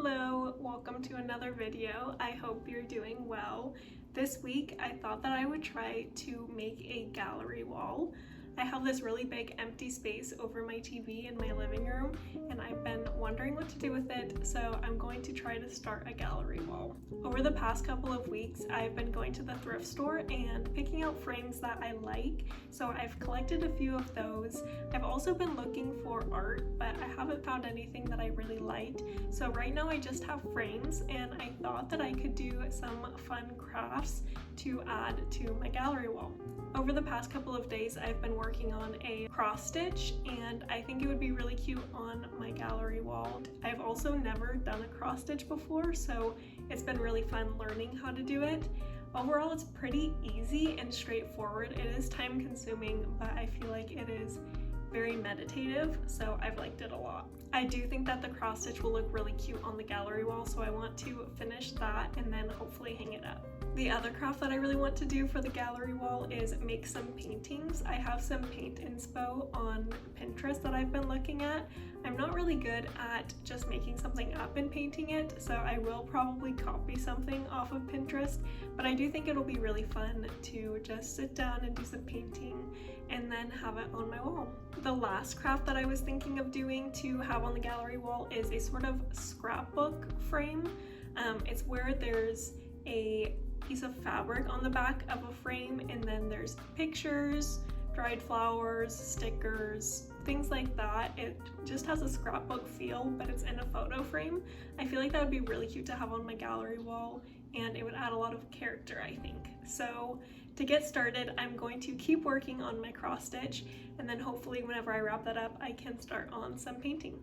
Hello, welcome to another video. I hope you're doing well. This week I thought that I would try to make a gallery wall. I have this really big empty space over my TV in my living room and I've been wondering what to do with it, so I'm going to try to start a gallery wall. Over the past couple of weeks I've been going to the thrift store and picking out frames that I like, so I've collected a few of those. I've also been looking for art, but I haven't found anything that I really liked, so right now I just have frames and I thought that I could do some fun crafts to add to my gallery wall. Over the past couple of days I've been working on a cross stitch and I think it would be really cute on my gallery wall. I've also never done a cross stitch before, so it's been really fun learning how to do it. Overall, it's pretty easy and straightforward. It is time consuming, but I feel like it is very meditative, so I've liked it a lot. I do think that the cross stitch will look really cute on the gallery wall, so I want to finish that and then hopefully hang it up. The other craft that I really want to do for the gallery wall is make some paintings. I have some paint inspo on Pinterest that I've been looking at. I'm not really good at just making something up and painting it, so I will probably copy something off of Pinterest, but I do think it'll be really fun to just sit down and do some painting and then have it on my wall. The last craft that I was thinking of doing to have on the gallery wall is a sort of scrapbook frame. It's where there's a piece of fabric on the back of a frame and then there's pictures, dried flowers, stickers, things like that. It just has a scrapbook feel, but it's in a photo frame. I feel like that would be really cute to have on my gallery wall and it would add a lot of character, I think. So to get started, I'm going to keep working on my cross stitch and then hopefully whenever I wrap that up, I can start on some painting.